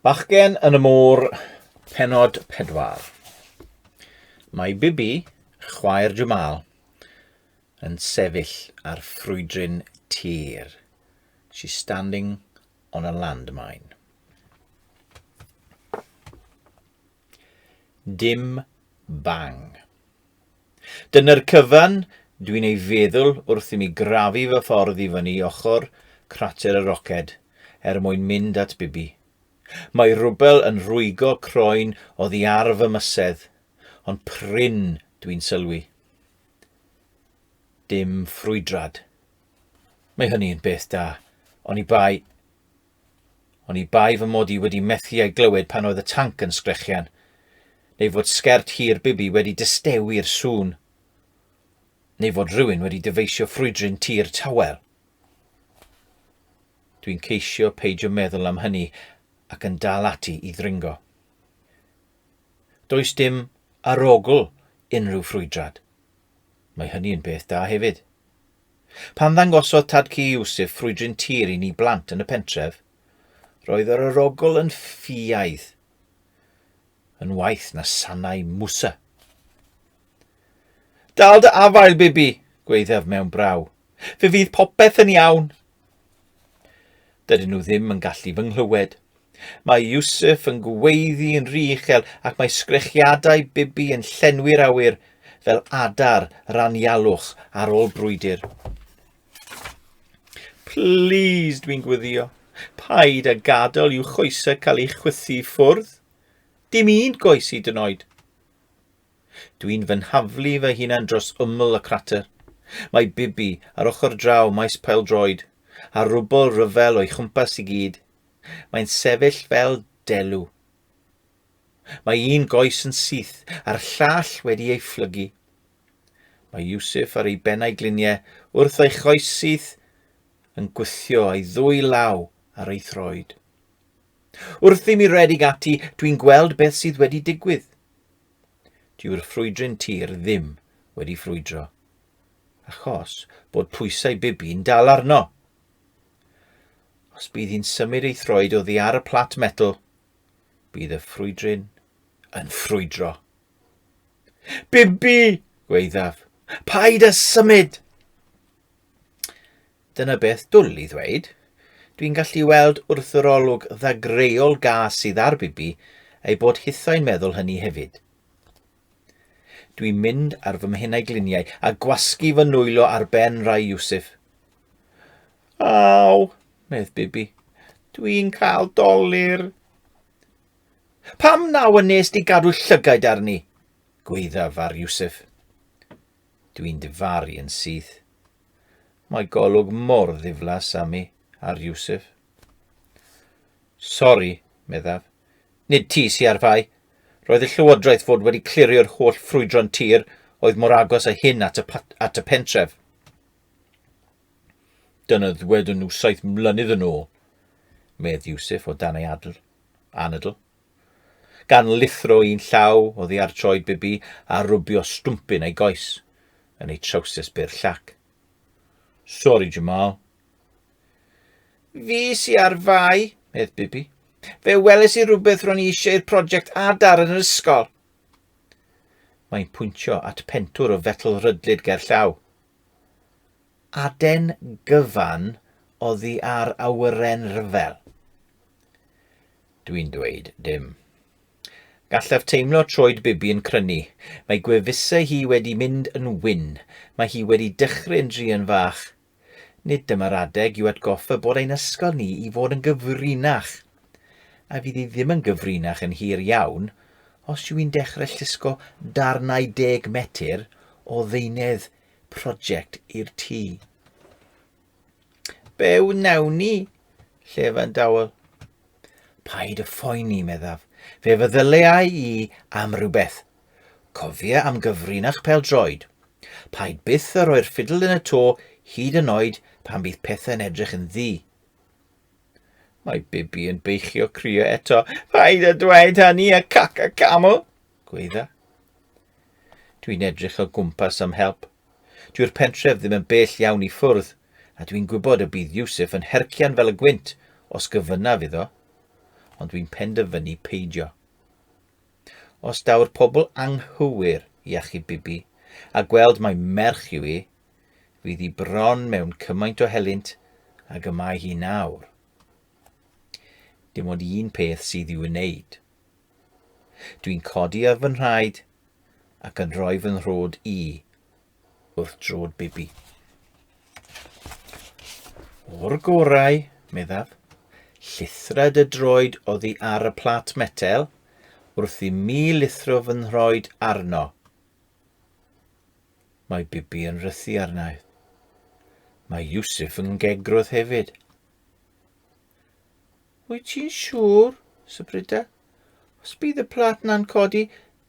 Bachgen yn y môr, pennod 4. Mae Bibi, chwaer Jamal, yn sefyll ar ffrwydryn tir. She's standing on a landmine. Dim bang. Dyna'r cyfan dwi'n ei feddwl wrth i mi grafu fy ffordd i fyny ochr crater y roced mwyn mynd at Bibi. Mae rwbel yn rwygo croen oddi ar fy mysedd, ond prin dwi'n sylwi. Dim ffrwydrad. Mae hynny yn beth da, ond i bai fy mod i wedi methu ei glywed pan oedd y tanc yn sgrechian, neu fod sgert hir Bibi wedi dystewi'r sŵn, neu fod rhywun wedi dyfeisio ffrwydryn tir tawel. Dwi'n ceisio peidio meddwl am hynny ac yn dal ati i ddringo. Does dim arogl unrhyw ffrwydrad. Mae hynny yn beth da hefyd. Pan ddangosodd tad cu Iwsif ffrwydryn tir i ni blant yn y pentref, roedd yr arogl yn ffiaidd, yn waeth na sanau mwsa. Dal dy afael, Bibi, gwaeddaf mewn braw. Fe fydd popeth yn iawn. Dydyn nhw ddim yn gallu fy nghlywed. Mae Iwsif yn gweiddi yn rhy uchel ac mae sgrechiadau Bibi yn llenwi'r awyr fel adar ranialwch ar ôl brwydyr. Please, dwi'n gwyddio. Paid a gadael i'w choesau cael ei chwythu ffwrdd. Dim un goes i dynoed. Dwi'n fy nhaflu fy hunan dros ymyl y crater. Mae Bibi ar ochr draw maes pêl-droed, a rwbl ryfel o'i chwmpas i gyd. Mae'n sefyll fel delw. Mae un goes yn syth a'r llall wedi ei phlygu. Mae Iwsif ar ei bennau gliniau wrth ei choes syth yn gwythio ei ddwy law ar ei throed. Wrth i mi redig ati, dwi'n gweld beth sydd wedi digwydd. Dyw'r ffrwydryn tir ddim wedi ffrwydro, achos bod pwysau Bibi'n dal arno. Os bydd hi'n symud ei throed oddi ar y plat metal, bydd y ffrwydryn yn ffrwydro. Bibi, gwaeddaf, paid â symud! Dyna beth dwl i ddweud. Dwi'n gallu weld wrth yr olwg ddagreol gas sydd ar Bibi ei bod hithau'n meddwl hynny hefyd. Dwi'n mynd ar fy mhennau gliniau a gwasgu fy nwylo ar ben rai Iwsif. Aw, medd Bibi, dwi'n cael dolir. Pam naw nes di gadw llygaid arni? Gwaeddaf ar Iwsif. Dwi'n difaru yn syth. Mae golwg mor ddiflas am i ar Iwsif. Sori, meddaf. Nid ti sy ar fai. Roedd y llywodraeth fod wedi clirio'r holl ffrwydron tir oedd mor agos â hyn at y pentref. Dyna ddwedon nhw 7 mlynedd yn ôl, medd Iwsif o dan ei anadl. Gan lithro un llaw oddi ar troed Bibi a rwbio stwmpyn ei goes yn ei trowsus byr llac. Sori, Jamal. Fi sy ar fai, medd Bibi. Fe weles i rhywbeth ro'n i eisiau'r prosiect adar yn yr ysgol. Mae'n pwyntio at pentwr o fetal rydlyd ger llaw. Aden gyfan oddi ar awyren ryfel. Dwi'n dweud dim. Gallaf teimlo troed Bibi yn crynu. Mae gwefusau hi wedi mynd yn wyn. Mae hi wedi dychryn drian fach. Nid dyma'r adeg yw atgoffa bod ein ysgol ni i fod yn gyfrinach. A fydd hi ddim yn gyfrinach yn hir iawn os yw hi'n dechrau llusgo darnau 10 metr o ddeunydd prosiect i'r tŷ. Bew nawn ni, llefan dawel. Paid y phoeni, meddaf. Fe feddyliau i am rhywbeth. Cofia am gyfrinach pêl-droed. Paid byth a roi'r ffidl yn y to hyd yn oed pan bydd pethau'n edrych yn ddi. Mae Bibi yn beichio crio eto. Paid a dweud hynny a caca camel, gwaedda. Dwi'n edrych o gwmpas am help. Dyw'r pentref ddim yn bell iawn i ffwrdd, a dwi'n gwybod y bydd Iwsif yn hercian fel y gwynt os gyfynaf iddo. ond dwi'n penderfynu peidio. Os daw'r pobl anghywir i achub Bibi, a gweld mae merch yw hi, fydd hi bron mewn cymaint o helynt ac y mae hi nawr. Dim ond un peth sydd i'w wneud. Dwi'n codi ar fy nhraed ac yn rhoi fy nhrod i wrth drod Bibi. O'r gorau, meddaf, llithrad y droed oddi ar y plat metel wrth i mi lithro fy nhrod arno. Mae Bibi yn rhythu arnaf. Mae Iwsif yn gegrodd hefyd. Wyt ti'n siŵr, Sybrida? Os bydd y plat na'n codi,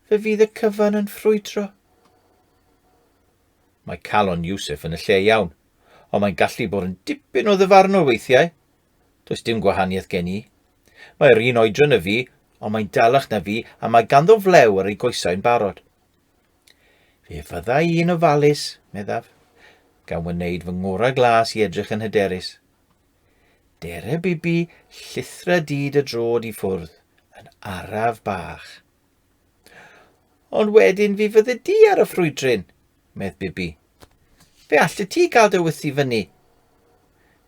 fe fydd y cyfan yn ffrwydro. Mae calon Iwsif yn y lle iawn, ond mae'n gallu bod yn dipyn o ddyfarnol weithiau. Does dim gwahaniaeth gen i. Mae'r un oedran y fi, ond mae'n dalach na fi a mae ganddo flew ar ei goesau'n barod. Fe fydda un ofalus, meddaf, gan wneud fy ngorau glas i edrych yn hyderus. Dere Bibi llithra dyd y drod i ffwrdd, yn araf bach. Ond wedyn fi fydde di ar y ffrwydryn, medd Bibi. Fe allu ti gael dy wythu fyny?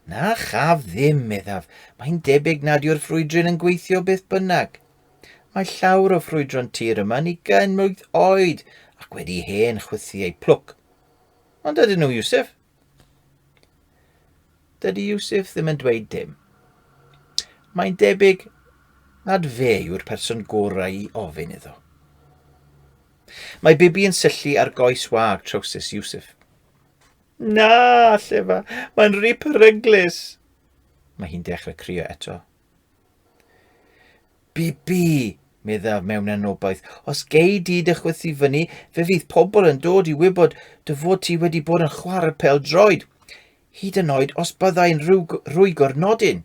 Na chaf ddim, meddaf. Mae'n debyg nad yw'r ffrwydryn yn gweithio beth bynnag. Mae llawer o ffrwydron tir yma ni gynmwydd oed ac wedi hen chwythu ei plwc. Ond ydyn nhw, Iwsif? Dydy Iwsif ddim yn dweud dim. Mae'n debyg nad fe yw'r person gorau i ofyn iddo. Mae Bibi yn syllu ar goes wag trowsus Iwsif. Na, llefa, mae'n rhy peryglus. Mae hi'n dechrau crio eto. Bibi, meddaf mewn anobaith, os gei di dy chwythu fyny, fe fydd pobl yn dod i wybod dy fod ti wedi bod yn chwarae pêl-droed. Hyd yn oed os byddai'n rwygor nodyn.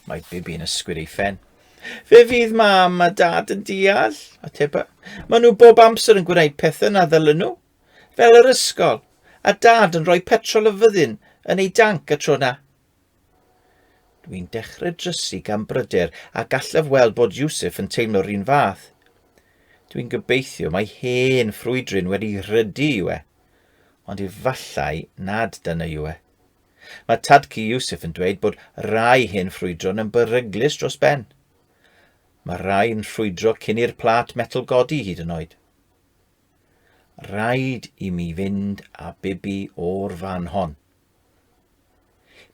Mae Bibi yn ysgwyd ei ffen. Fe fydd mam a dad yn deall, ateba. Maen nhw bob amser yn gwneud pethau na ddylen nhw. Fel yr ysgol, a dad yn rhoi petrol y fyddin yn ei danc y tro na. Dwi'n dechrau drysu gan bryder a gallaf weld bod Iwsif yn teimlo'r un fath. Dwi'n gobeithio mae hen ffrwydryn wedi rhydu yw e, ond efallai nad dyna yw e. Mae tadcu Iwsif yn dweud bod rai hen ffrwydron yn beryglus dros ben. Mae rai yn ffrwydro cyn i'r plat metal godi hyd yn oed. Rhaid i mi fynd a Bibi o'r fan hon.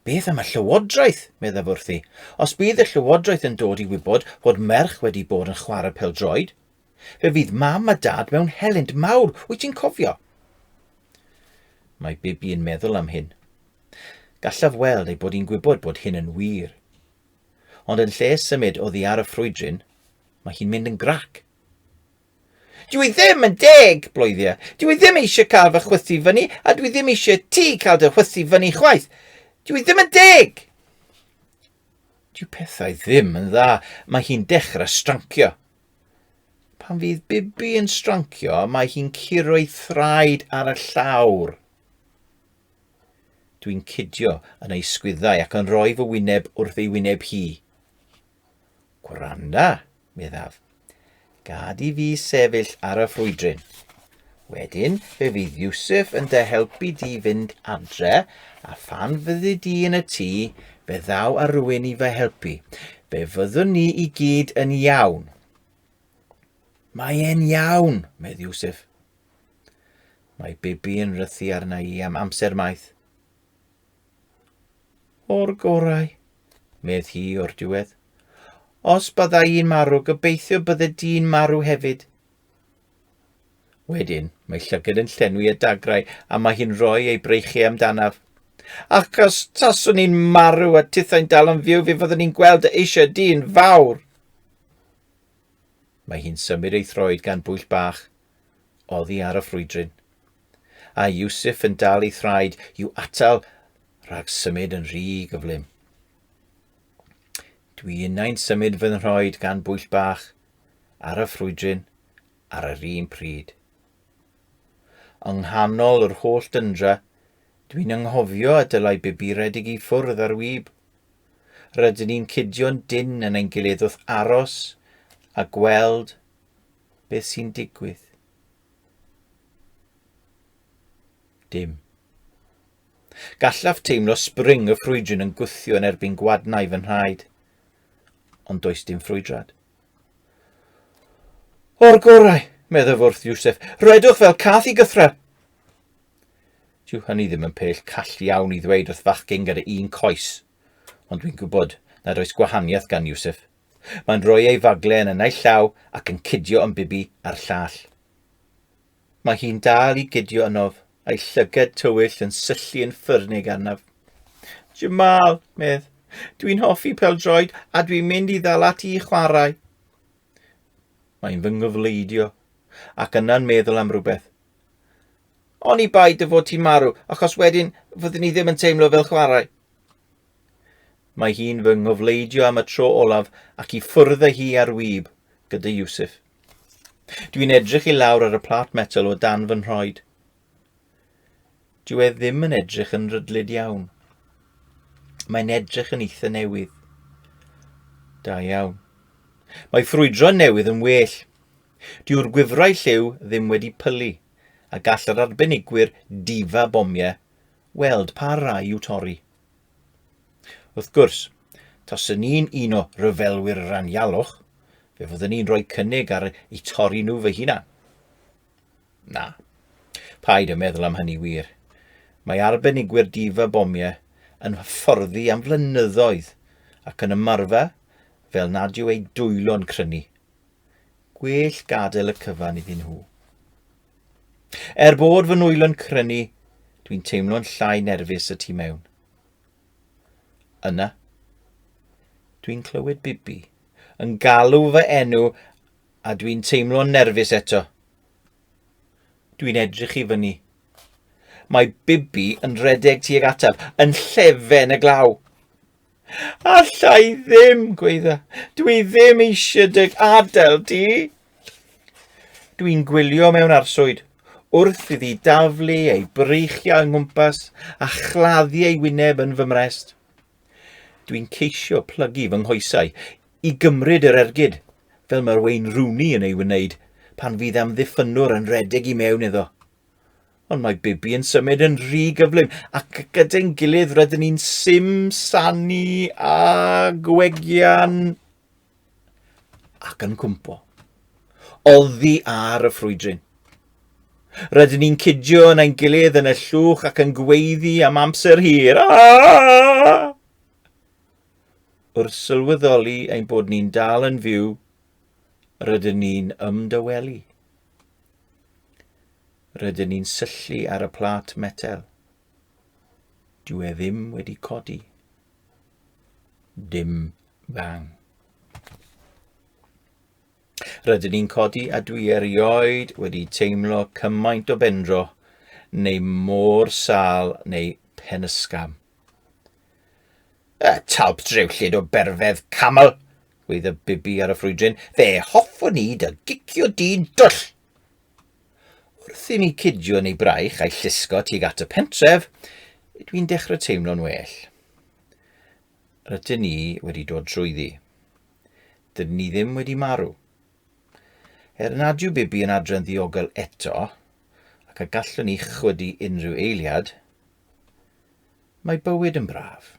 Beth am y llywodraeth, meddaf wrthi. Os bydd y llywodraeth yn dod i wybod fod merch wedi bod yn chwarae pêl-droed, fe fydd mam a dad mewn helynt mawr, wyt ti'n cofio? Mae Bibi yn meddwl am hyn. Gallaf weld ei bod hi'n gwybod bod hyn yn wir. Ond yn lle symud oddi ar y ffrwydryn, mae hi'n mynd yn grac. Dwi ddim yn deg, bloeddia. Dwi ddim eisiau cael fy chwythu fyny, a dwi ddim eisiau ti cael dy chwythu fyny chwaith. Dwi ddim yn deg! Dwi pethau ddim yn dda, mae hi'n dechrau strancio. Pan fydd Bibi yn strancio, mae hi'n curo ei thraed ar y llawr. Dwi'n cydio yn ei sgwyddau ac yn rhoi fy wyneb wrth ei wyneb hi. Gwranda, meddaf. Gad i fi sefyll ar y ffrwydryn. Wedyn, fe fydd Iwsif yn dy helpu di fynd adre, a phan fyddi di yn y tŷ, fe ddaw a rhywun i fy helpu. Fe fyddwn ni i gyd yn iawn. Mae e'n iawn, medd Iwsif. Mae Bibi yn rhythu arna i am amser maith. O'r gorau, medd hi o'r diwedd. Os byddai un marw, gobeithio bydde di'n marw hefyd. Wedyn, mae llygad yn llenwi y dagrau a mae hi'n rhoi ei breichiau amdanaf. Ac os taswn ni'n marw a tithau'n dal yn fyw, fe fyddwn ni'n gweld eisiau dyn fawr. Mae hi'n symud ei throed gan bwyll bach, oddi ar y ffrwydryn. A Iwsif yn dal ei thraed i'w atal rhag symud yn rhy gyflym. Dwi unau'n symud fy nhroed gan bwyll bach, ar y ffrwydryn, ar yr un pryd. Yng nghanol yr holl dyndra, dwi'n anghofio y dylai Bibi redig i ffwrdd ar wyb. Rydyn ni'n cudio'n dyn yn ein gilydd wrth aros a gweld beth sy'n digwydd. Dim. Gallaf teimlo spring y ffrwydryn yn gwthio yn erbyn gwadnau fy nhraed, ond does dim ffrwydrad. O'r gorau, meddaf wrth Iwsef, rwedwch fel cath i gythra. Dyw hynny ddim yn pell call iawn i ddweud wrth fachgen gyda un coes, ond dwi'n gwybod nad oes gwahaniaeth gan Iwsef. Mae'n rhoi ei faglen yn ei llaw ac yn cydio yn Bibi a'r llall. Mae hi'n dal i gydio ynof, a'i llyged tywyll yn syllu yn ffyrnig arnaf. Jamal, medd, dwi'n hoffi pêl-droed a dwi'n mynd i ddal ati i chwarae. Mae'n fy nghyfleidio, ac yna'n meddwl am rhywbeth. Oni bai dy fod ti'n marw, achos wedyn fyddwn ni ddim yn teimlo fel chwarae. Mae hi'n fy nghyfleidio am y tro olaf ac i ffwrdd hi ar wyb gyda Iwsef. Dwi'n edrych i lawr ar y plat metal o dan fy nhroed. Dyw e ddim yn edrych yn rydlyd iawn. Mae'n edrych yn eitha newydd. Da iawn. Mae ffrwydron newydd yn well. Dyw'r gwifrau lliw ddim wedi pylu, a gall yr arbenigwyr difa bomiau weld pa rai i'w torri. Wrth gwrs, taswn ni'n un o ryfelwyr ranialwch, fe fyddwn ni'n rhoi cynnig ar eu torri nhw fy hunan. Na, paid y meddwl am hynny wir. Mae arbenigwyr difa bomiau yn hyfforddi am flynyddoedd ac yn ymarfer fel nad yw ei dwylo'n crynu. Gwell gadael y cyfan iddyn nhw. Bod fy nwylo'n crynu, dwi'n teimlo'n llai nerfus y tu mewn. Yna, dwi'n clywed Bibi yn galw fy enw a dwi'n teimlo'n nerfus eto. Dwi'n edrych i fyny. Mae Bibi yn rhedeg tuag ataf, yn llefen y glaw. Allai ddim, gweidda. Dwi ddim eisiau dy adael ti. Dwi'n gwylio mewn arswyd, wrth iddi daflu ei breichiau yng ngwmpas a chladdu ei wyneb yn fy mrest. Dwi'n ceisio plygu fy nghoesau i gymryd yr ergyd, fel mae'r Wayne Rooney yn ei wneud, pan fydd amddiffynwr yn rhedeg i mewn iddo. Ond mae Bibi yn symud yn rhy gyflym, ac gyda'n gilydd rydyn ni'n simsanu a gwegian ac yn cwmpo. Oddi ar y ffrwydryn. Rydyn ni'n cydio yn ein gilydd yn y llwch ac yn gweiddi am amser hir. Wrth sylweddoli ein bod ni'n dal yn fyw, rydyn ni'n ymdywelu. Rydyn ni'n syllu ar y plat metel. Dyw e ddim wedi codi. Dim bang. Rydyn ni'n codi a dwi erioed wedi teimlo cymaint o bendro, neu môr sal neu penysgam. Talp drewllyd o berfedd camel, gweidda Bibi ar y ffrwydryn. Fe hoffwn ni dy gicio di'n dwll. Wrth i mi cydio neu braich a'i llusgo tuag at y pentref, dwi'n dechrau teimlo'n well. Rydyn ni wedi dod trwyddi. Dydyn ni ddim wedi marw. Nad yw Bibi yn adre'n ddiogel eto, ac a gallwn ni chwydu unrhyw eiliad, mae bywyd yn braf.